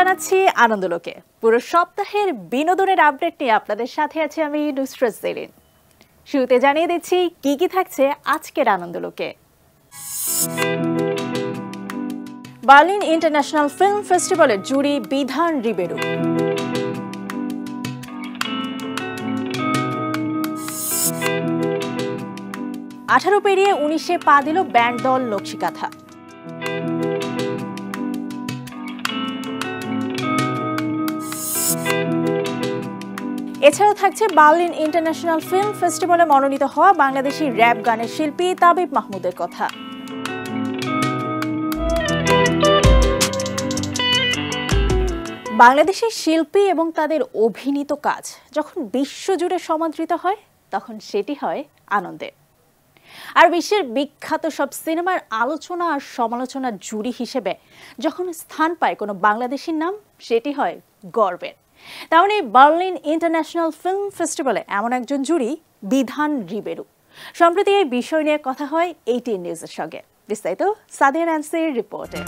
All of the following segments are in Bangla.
জানাচ্ছি আনন্দলোকে। পুরো সপ্তাহের বিনোদনের আপডেট নিয়ে আপনাদের সাথে আছি আমি নুসরাত জেরিন। শুরুতে জানিয়ে দিচ্ছি কি কি থাকছে আজকের আনন্দলোকে। বার্লিন ইন্টারন্যাশনাল ফিল্ম ফেস্টিভ্যালের জুরি বিধান রিবেরু। আঠারো পেরিয়ে 19-এ পা দিল ব্যান্ড দল নকশিকাথা। এছাড়াও থাকছে বার্লিন ইন্টারন্যাশনাল ফিল্ম ফেস্টিভ্যালে মনোনীত হওয়া বাংলাদেশি র্যাপ গানের শিল্পী তাবিব মাহমুদের কথা। বাংলাদেশের শিল্পী এবং তাদের অভিনীত কাজ যখন বিশ্বজুড়ে সমাদৃত হয় তখন সেটি হয় আনন্দের। আর বিশ্বের বিখ্যাত সব সিনেমার আলোচনা আর সমালোচনার জুরি হিসেবে যখন স্থান পায় কোনো বাংলাদেশির নাম, সেটি হয় গর্বের। তেমনি বার্লিন ইন্টারন্যাশনাল ফিল্ম ফেস্টিভ্যালে এমন একজন জুরি বিধান রিবেরু। সম্প্রতি এই বিষয় নিয়ে কথা হয় ATN নিউজের সঙ্গে। বিস্তারিত সাদিয়া ন্যান্সির রিপোর্টে।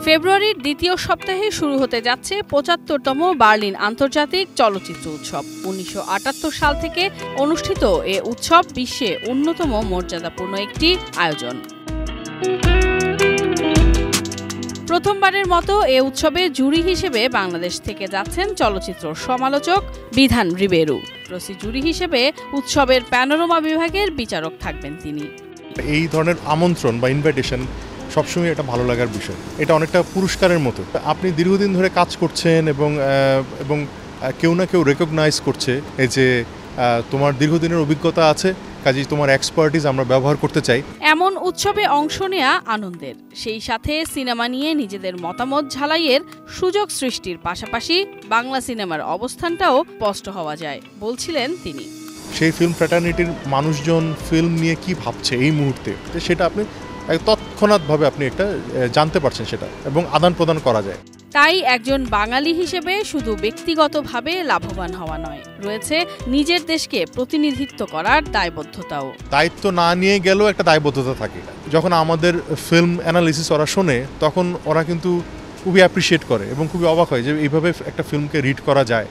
ফেব্রুয়ারির দ্বিতীয় সপ্তাহে শুরু হতে যাচ্ছে ৭৫তম বার্লিন আন্তর্জাতিক চলচ্চিত্র উৎসব। ১৯৭৮ সাল থেকে অনুষ্ঠিত এ উৎসব বিশ্বে অন্যতম মর্যাদাপূর্ণ একটি আয়োজন। প্রথমবারের মতো এ উৎসবে জুরি হিসেবে বাংলাদেশ থেকে যাচ্ছেন চলচ্চিত্র সমালোচক বিধান রিবেরু। প্রসি জুরি হিসেবে উৎসবের প্যানোরামা বিভাগের বিচারক থাকবেন তিনি। এই ধরনের আমন্ত্রণ বা ইনভাইটেশন সবসময় এটা ভালো লাগার বিষয়। এটা অনেকটা পুরস্কারের মতো। আপনি দীর্ঘদিন ধরে কাজ করছেন এবং কেউ না কেউ রেকগনাইজ করছে এই যে তোমার দীর্ঘদিনের অভিজ্ঞতা আছে, কাজেই তোমার এক্সপার্টিজ আমরা ব্যবহার করতে চাই। এমন উৎসবে অংশ নেওয়া আনন্দের, সেই সাথে সিনেমা নিয়ে নিজেদের মতামত ঝালাইয়ের সুযোগ সৃষ্টির পাশাপাশি বাংলা সিনেমার অবস্থানটাও স্পষ্ট হওয়া যায় বলছিলেন তিনি। সেই ফিল্ম ফ্র্যাটার্নিটির মানুষজন ফিল্ম নিয়ে কি ভাবছে এই মুহূর্তে, সেটা আপনি তৎক্ষণাৎভাবে আপনি একটা জানতে পারছেন সেটা, এবং আদান প্রদান করা যায়। তাই একজন বাঙালি হিসেবে শুধু ব্যক্তিগতভাবে লাভবান হওয়া নয়, রয়েছে নিজের দেশকে প্রতিনিধিত্ব করার দায়বদ্ধতাও। দায়িত্ব না নিয়ে গেলেও একটা দায়বদ্ধতা থাকে। যখন আমাদের ফিল্ম অ্যানালিসিস ওরা শোনে তখন ওরা কিন্তু খুবই অ্যাপ্রিসিয়েট করে এবং খুবই অবাক হয় যে এইভাবে একটা ফিল্মকে রিড করা যায়।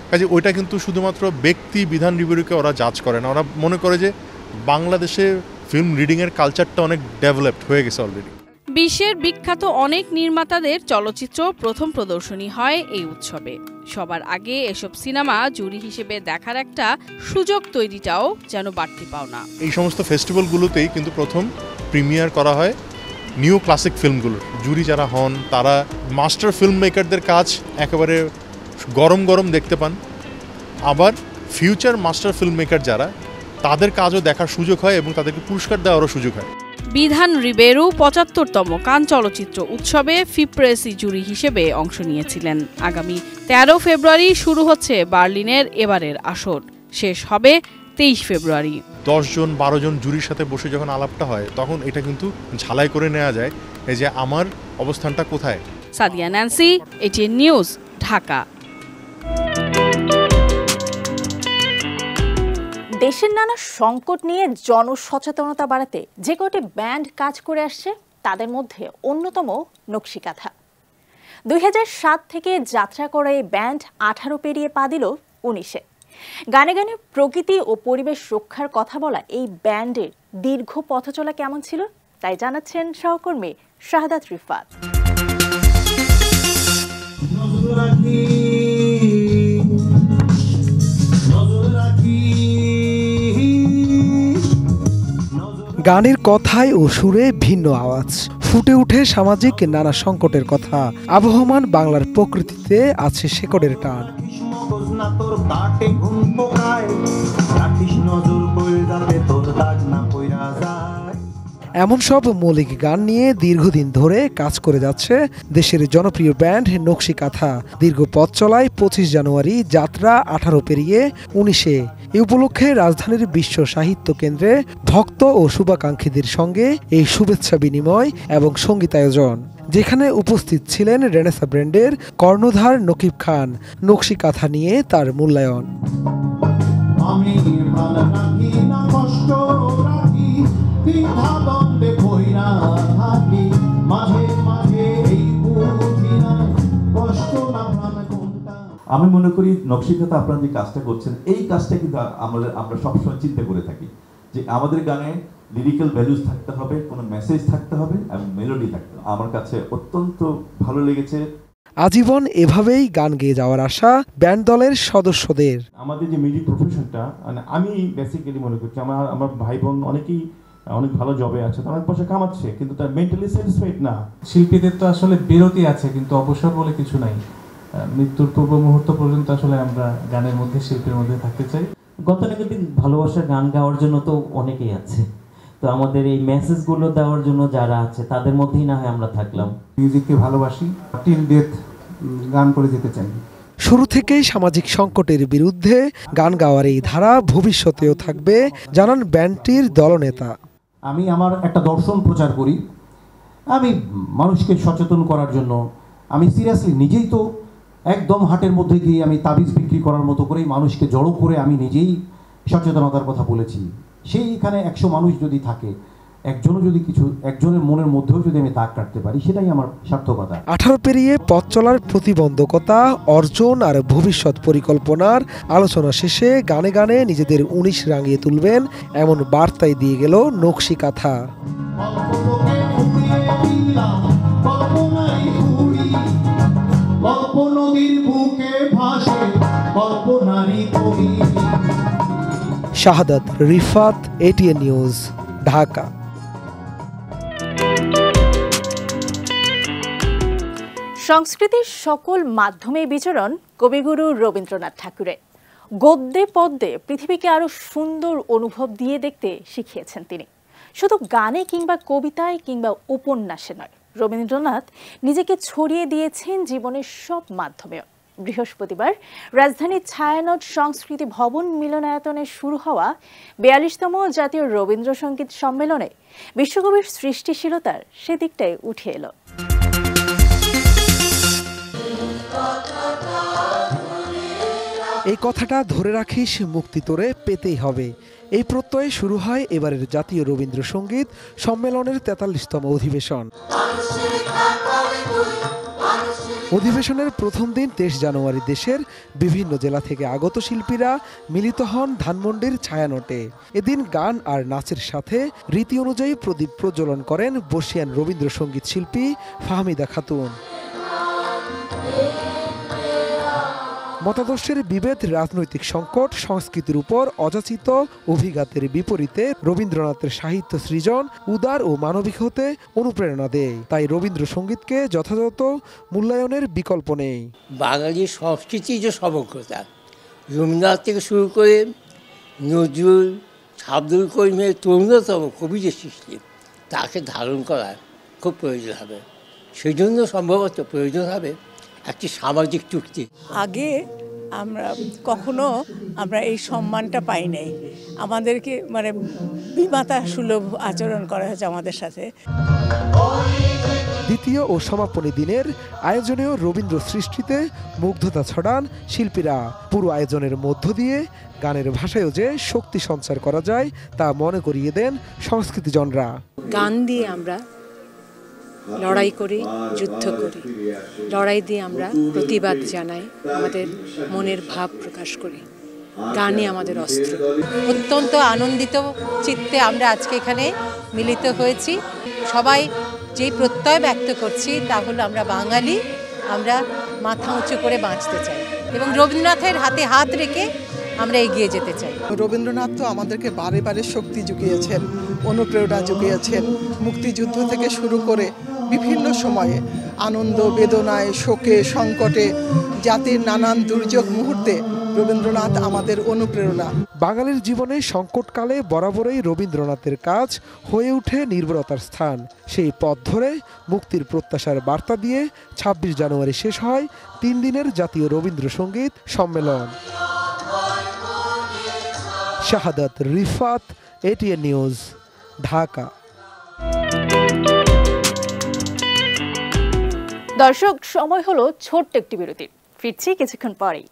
কাজে ওইটা কিন্তু শুধুমাত্র ব্যক্তি বিধান রিভিউকে ওরা জাজ করে না, ওরা মনে করে যে বাংলাদেশে ফিল্ম রিডিংয়ের কালচারটা অনেক ডেভেলপড হয়ে গেছে অলরেডি। বিশ্বের বিখ্যাত অনেক নির্মাতাদের চলচ্চিত্র প্রথম প্রদর্শনী হয় এই উৎসবে। সবার আগে এসব সিনেমা জুরি হিসেবে দেখার একটা সুযোগ তৈরিটাও যেন বাড়তি পাওনা। এই সমস্ত ফেস্টিভ্যালগুলোতেই কিন্তু প্রথম প্রিমিয়ার করা হয় নিউ ক্লাসিক ফিল্মগুলোর। জুরি যারা হন তারা মাস্টার ফিল্ম মেকারদের কাজ একেবারে গরম গরম দেখতে পান, আবার ফিউচার মাস্টার ফিল্ম মেকার যারা, তাদের কাজও দেখার সুযোগ হয় এবং তাদেরকে পুরস্কার দেওয়ারও সুযোগ হয়। বিধান রিবেরু ৭৫তম কান চলচ্চিত্র উৎসবে ফিপ্রেসি জুরি হিসেবে অংশ নিয়েছিলেন। আগামী ১৩ ফেব্রুয়ারি শুরু হচ্ছে বার্লিনের এবারের আসর, শেষ হবে ২৩ ফেব্রুয়ারি। ১০ জন ১২ জন জুরির সাথে বসে যখন আলাপটা হয় তখন এটা কিন্তু ঝালাই করে নেওয়া যায় এই যে আমার অবস্থানটা কোথায়। Sadia Nancy, ATN news, Dhaka. দেশের নানা সংকট নিয়ে জনসচেতনতা বাড়াতে যে কটি ব্যান্ড কাজ করে আসছে তাদের মধ্যে অন্যতম নকশিকাথা। ২০০৭ থেকে যাত্রা করা এই ব্যান্ড ১৮ পেরিয়ে পা দিল 19-এ। গানে গানে প্রকৃতি ও পরিবেশ রক্ষার কথা বলা এই ব্যান্ডের দীর্ঘ পথ চলা কেমন ছিল তাই জানাচ্ছেন সহকর্মী শাহাদাত রিফাত। গানের কথায় ও সুরে ভিন্ন আওয়াজ, ফুটে উঠে সামাজিক নানা সংকটের কথা। আবহমান বাংলার প্রকৃতিতে আছে শেকড়ের টান। এমন সব মৌলিক গান নিয়ে দীর্ঘদিন ধরে কাজ করে যাচ্ছে দেশের জনপ্রিয় ব্যান্ড নকশিকাথা। দীর্ঘ পথ চলায় ২৫ জানুয়ারি যাত্রা ১৮ পেরিয়ে 19-এ। এ উপলক্ষে রাজধানীর বিশ্ব সাহিত্য কেন্দ্রে ভক্ত ও শুভাকাঙ্ক্ষীদের সঙ্গে এই শুভেচ্ছা বিনিময় এবং সঙ্গীতায়োজন, যেখানে উপস্থিত ছিলেন রেনেসা ব্র্যান্ডের কর্ণধার নকিব খান। নকশিকাথা নিয়ে তার মূল্যায়ন। আমি মনে করি নকশিকাথা আপনারা যে কাজটা করছেন এই কাজটা কিন্তু আমরা সবসময় চিন্তা করে থাকি যে আমাদের গানে লিরিক্যাল ভ্যালুজ থাকতে হবে, কোনো মেসেজ থাকতে হবে এবং মেলোডি থাকতে হবে। আমার কাছে অত্যন্ত ভালো লেগেছে। আজীবন এভাবেই গান গেয়ে যাওয়ার আশা ব্যান্ড দলের সদস্যদের। আমাদের যে মিউজিক প্রফেশনটা, মানে আমি বেসিক্যালি মনে করছি আমার ভাই বোন অনেকেই অনেক ভালো জবে আছে, অনেক পয়সা কামাচ্ছে, কিন্তু তার মেন্টালি স্যাটিসফাইড না। শিল্পীদের তো আসলে বিরতি আছে, কিন্তু অবসর বলে কিছু নাই। মৃত্যুর পূর্ব মুহূর্ত পর্যন্ত আসলে আমরা গানের মধ্যে, শিল্পের মধ্যে থাকতে চাই। গতানুগতিক ভালোবাসার গান গাওয়ার জন্য তো অনেকেই আছে, তো আমাদের এই মেসেজগুলো দেওয়ার জন্য যারা আছে তাদের মধ্যেই না হয় আমরা থাকলাম। মিউজিককে ভালোবাসি, টিল ডেথ গান করে যেতে চাই। শুরু থেকেই সামাজিক সংকটের বিরুদ্ধে গান গাওয়ার এই ধারা ভবিষ্যতেও থাকবে জানান ব্যান্ডটির দলনেতা। আমি আমার একটা দর্শন প্রচার করি, আমি মানুষকে সচেতন করার জন্য আমি সিরিয়াসলি নিজেই তো একদম হাটের মধ্যে গিয়ে আমি তাবিজ বিক্রি করার মতো করেই মানুষকে জড়ো করে আমি নিজেই সচেতনতার কথা বলেছি। সেইখানে 100 মানুষ যদি থাকে, একজনের মনের মধ্যেও যদি আমি দাগ কাটতে পারি, সেটাই আমার সার্থকতা। 18 পেরিয়ে পথ চলার প্রতিবন্ধকতা অর্জন আর ভবিষ্যৎ পরিকল্পনার আলোচনা শেষে গানে গানে নিজেদের 19 রাঙিয়ে তুলবেন এমন বার্তাই দিয়ে গেল নকশিকাথা। শাহাদাত রিফাত, ATN নিউজ, ঢাকা। সংস্কৃতির সকল মাধ্যমে বিচরণ কবিগুরু রবীন্দ্রনাথ ঠাকুরের। গদ্যে পদ্যে পৃথিবীকে আরো সুন্দর অনুভব দিয়ে দেখতে শিখিয়েছেন তিনি। শুধু গানে কিংবা কবিতায় কিংবা উপন্যাসে নয়, রবীন্দ্রনাথ নিজেকে ছড়িয়ে দিয়েছেন জীবনের সব মাধ্যমেও। বৃহস্পতিবার রাজধানীর ছায়ানট সংস্কৃতি ভবন মিলনায়তনে শুরু হওয়া 42তম জাতীয় রবীন্দ্রসঙ্গীত সম্মেলনে বিশ্বকবির সৃষ্টিশীলতার সেদিকটাই উঠে এলো। এই কথাটা ধরে রাখিস, মুক্তি তোরে পেতেই হবে, এই প্রত্যয়ে শুরু হয় এবারের জাতীয় রবীন্দ্রসঙ্গীত সম্মেলনের 43তম অধিবেশন। অধিবেশনের প্রথম দিন 23 জানুয়ারি দেশের বিভিন্ন জেলা থেকে আগত শিল্পীরা মিলিত হন ধানমন্ডির ছায়ানটে। এদিন গান আর নাচের সাথে রীতি অনুযায়ী প্রদীপ প্রজ্বলন করেন বর্ষিয়ান রবীন্দ্রসঙ্গীত শিল্পী ফাহমিদা খাতুন। মতাদর্শের বিভেদ, রাজনৈতিক সংকট, সংস্কৃতির উপর অযাচিত অভিঘাতের বিপরীতে রবীন্দ্রনাথের সাহিত্য সৃজন উদার ও মানবিক হতে অনুপ্রেরণা দেয়। তাই রবীন্দ্রসঙ্গীতকে যথাযথ মূল্যায়নের বিকল্প নেই। বাঙালি সংস্কৃতি যে সমগ্রতা, রবীন্দ্রনাথ থেকে শুরু করে নজরুল, আব্দুল করিমের তরুণতম কবি যে সৃষ্টি, তাকে ধারণ করা খুব প্রয়োজন হবে। সেই জন্য সম্ভবত প্রয়োজন হবে একটি সামাজিক চুক্তি। আগে কখনো আমরা এই সম্মানটা পাই নাই, আমাদেরকে বিমাতা সুলভ আচরণ করা হয়েছে আমাদের সাথে। দ্বিতীয় ও সমাপনী দিনের আয়োজনেও রবীন্দ্র সৃষ্টিতে মুগ্ধতা ছড়ান শিল্পীরা। পুরো আয়োজনের মধ্য দিয়ে গানের ভাষায়ও যে শক্তি সঞ্চার করা যায় তা মনে করিয়ে দেন সংস্কৃতিজনরা। গান দিয়ে আমরা লড়াই করি, যুদ্ধ করি, লড়াই দিয়ে আমরা প্রতিবাদ জানাই, আমাদের মনের ভাব প্রকাশ করি। গানই আমাদের অস্ত্র। অত্যন্ত আনন্দিত চিত্তে আমরা আজকে এখানে মিলিত হয়েছি। সবাই যেই প্রত্যয় ব্যক্ত করছি তা হলো আমরা বাঙালি, আমরা মাথা উঁচু করে বাঁচতে চাই এবং রবীন্দ্রনাথের হাতে হাত রেখে আমরা এগিয়ে যেতে চাই। রবীন্দ্রনাথ তো আমাদেরকে বারে বারে শক্তি জুগিয়েছেন, অনুপ্রেরণা জুগিয়েছেন। মুক্তিযুদ্ধ থেকে শুরু করে বিভিন্ন সময়ে আনন্দ, বেদনায়, শোকে, সংকটে, জাতির নানান দুর্যোগ মুহূর্তে রবীন্দ্রনাথ আমাদের অনুপ্রেরণা। বাঙালির জীবনে সংকটকালে বরাবরই রবীন্দ্রনাথের কাজ হয়ে ওঠে নির্ভরতার স্থান। সেই পথ ধরে মুক্তির প্রত্যাশার বার্তা দিয়ে 26 জানুয়ারি শেষ হয় 3 দিনের জাতীয় রবীন্দ্রসঙ্গীত সম্মেলন। শাহাদাত রিফাত, ATN নিউজ, ঢাকা। দর্শক, সময় হলো ছোট্ট একটি বিরতির। ফিরছি কিছুক্ষণ পরেই।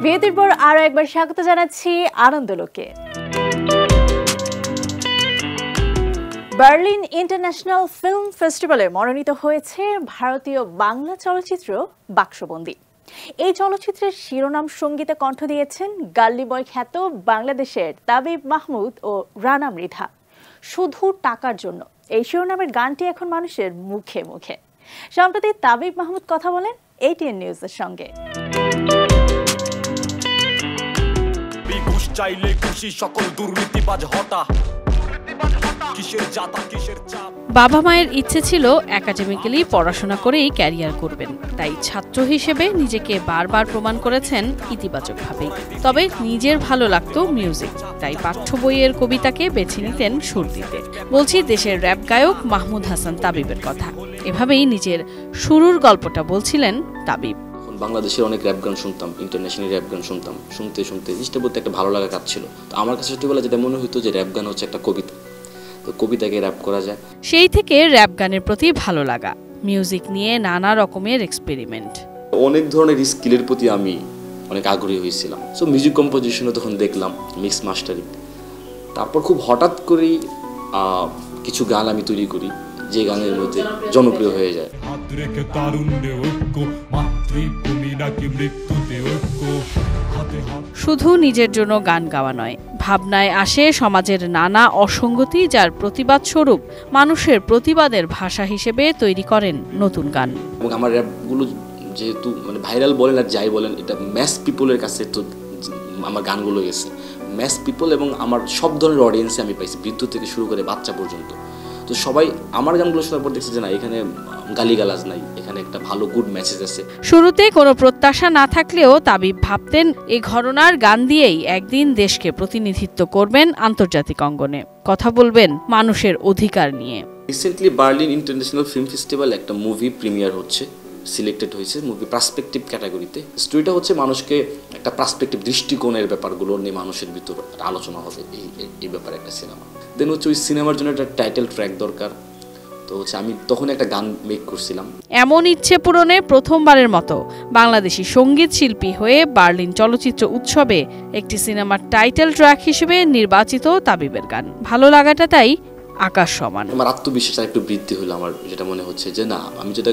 বিরতির পর আরো একবার স্বাগত জানাচ্ছি আনন্দলোকে। বার্লিন ইন্টারন্যাশনাল ফিল্ম ফেস্টিভ্যালে মনোনীত হয়েছে ভারতীয় বাংলা চলচ্চিত্র বাক্সবন্দী। এই চলচ্চিত্রের শিরোনাম সঙ্গীতে কণ্ঠ দিয়েছেন গাল্লি বয় খ্যাত বাংলাদেশের তাবিব মাহমুদ ও রানা মৃধা। শুধু টাকার জন্য এই শিরোনামের গানটি এখন মানুষের মুখে মুখে। সম্প্রতি তাবিব মাহমুদ কথা বলেন ATN নিউজের সঙ্গে। চাইলে খুশি সকল দুর্নীতিবাজ হতা। বাবা মায়ের ইচ্ছে ছিল একাডেমিক্যালি পড়াশোনা করেই ক্যারিয়ার করবেন, তাই ছাত্র হিসেবে নিজেকে বারবার প্রমাণ করেছেন ইতিবাচকভাবেই। তবে নিজের ভালো লাগতো মিউজিক, তাই পাঠ্য বইয়ের কবিতাকে বেছে নিতেন সুর দিতে। বলছি দেশের র্যাপ গায়ক মাহমুদ হাসান তাবিবের কথা। এভাবেই নিজের শুরুর গল্পটা বলছিলেন তাবিব। বাংলাদেশের অনেক র্যাপ গান শুনতাম, ইন্টারন্যাশনাল র্যাপ গান শুনতাম, শুনতে জিনিসটা বলতে একটা ভালো লাগা কাজ ছিল। তো আমার কাছে ছোটবেলা যেটা মনে হতো যে র্যাপ গান হচ্ছে একটা কবিতা, তো কবিতাকে র্যাপ করা যায়। সেই থেকে র্যাপ গানের প্রতি ভালো লাগা, মিউজিক নিয়ে নানা রকমের এক্সপেরিমেন্ট, অনেক ধরনের স্কিলের প্রতি আমি অনেক আগ্রহী হয়েছিলাম। সো মিউজিক কম্পোজিশনও তখন দেখলাম, মিক্স মাস্টারিং। তারপর খুব হঠাৎ করেই কিছু গান আমি তৈরি করি যে গানের মধ্যে জনপ্রিয় হয়ে যায়। শুধু নিজের জন্য গান গাওয়া নয়, ভাবনায় আসে সমাজের নানা অসঙ্গতি, যার প্রতিবাদ স্বরূপ মানুষের প্রতিবাদের ভাষা হিসেবে তৈরি করেন নতুন গান। এবং আমার র্যাপগুলো যেহেতু মানে ভাইরাল বলেন আর যাই বলেন, এটা ম্যাস পিপলের কাছে তো আমার গানগুলো গেছে। ম্যাস পিপল এবং আমার সব ধরনের অডিয়েন্সে আমি পাইছি, বৃদ্ধ থেকে শুরু করে বাচ্চা পর্যন্ত। তো সবাই আমার গানগুলো শোনার পর দেখছে যে না, এখানে গালিগালাজ নাই, এখানে একটা ভালো গুড মেসেজ আছে। শুরুতে কোনো প্রত্যাশা না থাকলেও তাবিব ভাবতেন এই ঘরানার গান দিয়েই একদিন দেশকে প্রতিনিধিত্ব করবেন আন্তর্জাতিক অঙ্গনে, কথা বলবেন মানুষের অধিকার নিয়ে। Recently Berlin international film festival একটা মুভি প্রিমিয়ার হচ্ছে, সিলেক্টেড হয়েছে মুভি পার্সপেক্টিভ ক্যাটাগরিতে। স্টোরিটা হচ্ছে মানুষকে একটা পার্সপেক্টিভ দৃষ্টিকোণের ব্যাপারগুলো নিয়ে মানুষের ভিতর আলোচনা হবে, এই ব্যাপারে একটা সিনেমা। দেন হচ্ছে ওই সিনেমার জন্য একটা টাইটেল ট্র্যাক দরকার, তো হচ্ছে আমি তখন একটা গান মেক করছিলাম। এমন ইচ্ছে পূরণে প্রথমবারের মতো বাংলাদেশি সঙ্গীত শিল্পী হয়ে বার্লিন চলচ্চিত্র উৎসবে একটি সিনেমার টাইটেল ট্র্যাক হিসেবে নির্বাচিত তাবিবের গান। ভালো লাগাটা তাই আকাশ সমান। আমার আত্মবিশ্বাস একটু বৃদ্ধি হলো। আমার যেটা মনে হচ্ছে যে না, আমি যেটা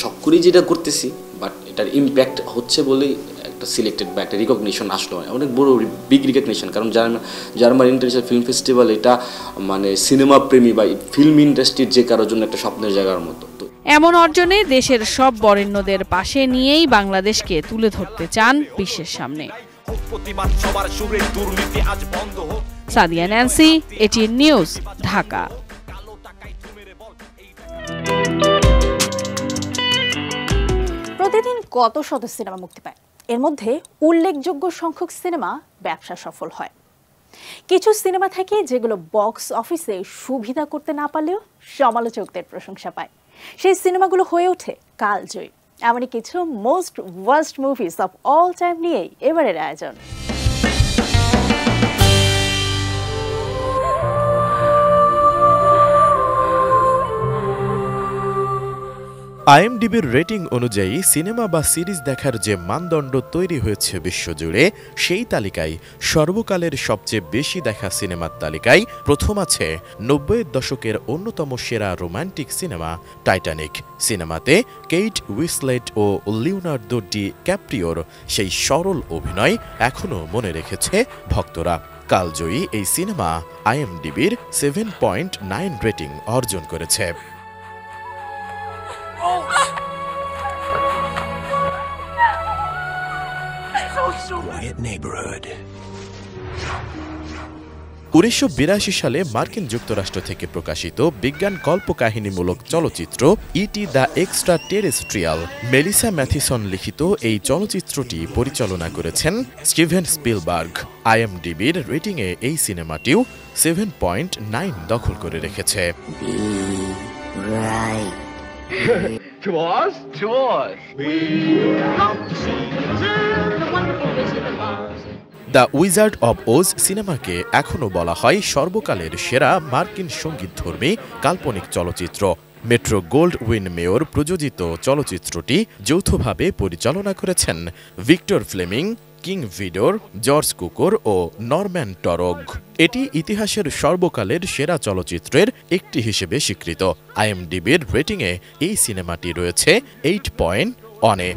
শখ করেই যেটা করতেছি, বাট এটার ইম্প্যাক্ট হচ্ছে বলেই একটা সিলেক্টেড বা একটা রিকগনিশন আসলো, অনেক বড় বিগ রিকগনিশন। কারণ জার্মান ইন্টারন্যাশনাল ফিল্ম ফেস্টিভ্যাল এটা মানে সিনেমা প্রেমী বা ফিল্ম ইন্ডাস্ট্রির যে কারোর জন্য একটা স্বপ্নের জায়গার মতো। এমন অর্জনে দেশের সব বরেণ্যদের পাশে নিয়েই বাংলাদেশকে তুলে ধরতে চান বিশ্বের সামনে। Sadia Nancy, ATN news, Dhaka. প্রতিদিন কত শত সিনেমা মুক্তি পায়, এর মধ্যে উল্লেখযোগ্য সংখ্যক সিনেমা ব্যবসা সফল হয়। কিছু সিনেমা থাকে যেগুলো বক্স অফিসে সুবিধা করতে না পারলেও সমালোচকদের প্রশংসা পায়। সেই সিনেমাগুলো হয়ে ওঠে কালজয়ী। এমনই কিছু most worst movies of all time নিয়েই এবারের আয়োজন। IMDb'র রেটিং অনুযায়ী সিনেমা বা সিরিজ দেখার যে মানদণ্ড তৈরি হয়েছে বিশ্বজুড়ে, সেই তালিকায় সর্বকালের সবচেয়ে বেশি দেখা সিনেমার তালিকায় প্রথম আছে 90-এর দশকের অন্যতম সেরা রোমান্টিক সিনেমা টাইটানিক। সিনেমাতে কেইট উইসলেট ও লিওনার্দো ডি ক্যাপ্রিওর সেই সরল অভিনয় এখনও মনে রেখেছে ভক্তরা। কালজয়ী এই সিনেমা IMDb'র 7.9 রেটিং অর্জন করেছে। Quiet neighborhood. 1982 সালে মার্কিন যুক্তরাষ্ট্র থেকে প্রকাশিত বিজ্ঞান কল্পকাহিনীমূলক চলচ্চিত্র ET the extraterrestrial. Melissa Mathison লিখিত এই চলচ্চিত্রটি পরিচালনা করেছেন স্টিভেন স্পিলবার্গ। IMDb'র রেটিংয়ে এই সিনেমাটিও 7.9 দখল করে রেখেছে। To us? To us. We come to see the wonderful Wizard of Oz. The Wizard of Oz সিনেমাকে এখনও বলা হয় সর্বকালের সেরা মার্কিন সঙ্গীতধর্মী কাল্পনিক চলচ্চিত্র। মেট্রো গোল্ড উইন মেয়র প্রযোজিত চলচ্চিত্রটি যৌথভাবে পরিচালনা করেছেন ভিক্টর ফ্লেমিং, কিং ভিডোর, জর্জ কুকর ও নরম্যান টরগ। এটি ইতিহাসের সর্বকালের সেরা চলচ্চিত্রের একটি হিসেবে স্বীকৃত। IMDb'র রেটিংয়ে এই সিনেমাটি রয়েছে 8.1-এ।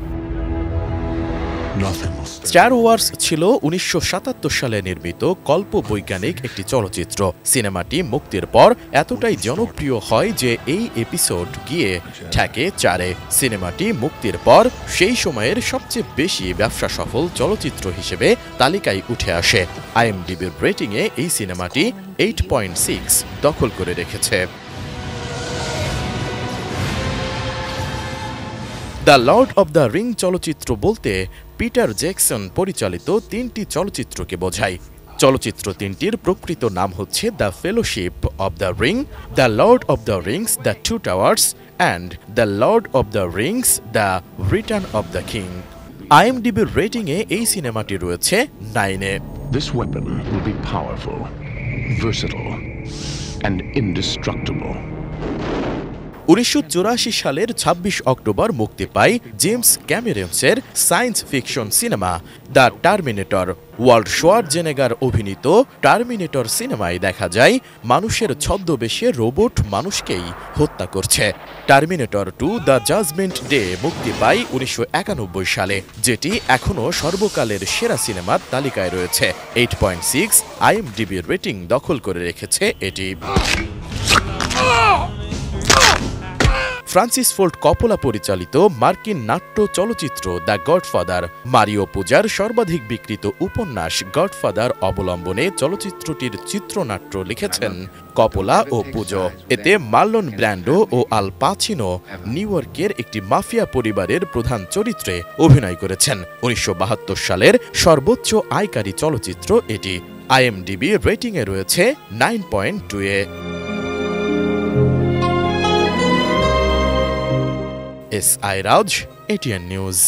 স্টার ওয়ার্স ছিল 1977 সালে নির্মিত কল্প বৈজ্ঞানিক একটি চলচ্চিত্র। সিনেমাটি মুক্তির পর এতটাই জনপ্রিয় হয় যে এই এপিসোড গিয়ে ঠেকে 4-এ। সিনেমাটি মুক্তির পর সেই সময়ের সবচেয়ে বেশি ব্যবসা সফল চলচ্চিত্র হিসেবে তালিকায় উঠে আসে। IMDb'র রেটিংয়ে এই সিনেমাটি 8.6 দখল করে রেখেছে। The Lord of the ring চলচ্চিত্র বলতে পিটার জ্যাকসন পরিচালিত 3টি চলচ্চিত্রকে বোঝায়। চলচ্চিত্র 3টির প্রকৃত নাম হচ্ছে the Fellowship of the Ring, the Lord of the Rings, the Two Towers and the Lord of the Rings, the Return of the King. IMDb'র রেটিংয়ে এই সিনেমাটি রয়েছে 9-এ। This weapon will be powerful, versatile, and indestructible. 1984 সালের 26 অক্টোবর মুক্তি পায় জেমস ক্যামেরনের সায়েন্স ফিকশন সিনেমা দ্য টার্মিনেটর। ওয়ার্ল্ড শোয়ার্জেনেগার অভিনীত টার্মিনেটর সিনেমায় দেখা যায় মানুষের ছদ্মবেশে রোবট মানুষকেই হত্যা করছে। টার্মিনেটর 2 দ্য জাজমেন্ট ডে মুক্তি পায় 1991 সালে, যেটি এখনও সর্বকালের সেরা সিনেমার তালিকায় রয়েছে। 8.6 IMDb'র রেটিং দখল করে রেখেছে এটি। ফ্রান্সিস ফোর্ড কপোলা পরিচালিত মার্কিন নাট্য চলচ্চিত্র দ্য গডফাদার, মারিও পুজার সর্বাধিক বিক্রিত উপন্যাস গডফাদার অবলম্বনে চলচ্চিত্রটির চিত্রনাট্য লিখেছেন কপোলা ও পুজো। এতে মার্লন ব্র্যান্ডো ও আল পাচিনো নিউ ইয়র্কের একটি মাফিয়া পরিবারের প্রধান চরিত্রে অভিনয় করেছেন। 1972 সালের সর্বোচ্চ আয়কারী চলচ্চিত্র এটি। IMDb রেটিংয়ে রয়েছে 9.2-এ। SI রাজ, ATN নিউজ।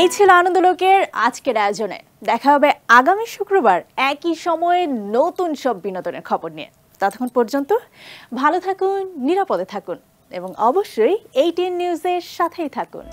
এই ছিল আনন্দলোকের আজকের আয়োজনে। দেখা হবে আগামী শুক্রবার একই সময়ে নতুন সব বিনোদনের খবর নিয়ে। ততক্ষণ পর্যন্ত ভালো থাকুন, নিরাপদে থাকুন এবং অবশ্যই ATN নিউজের সাথেই থাকুন।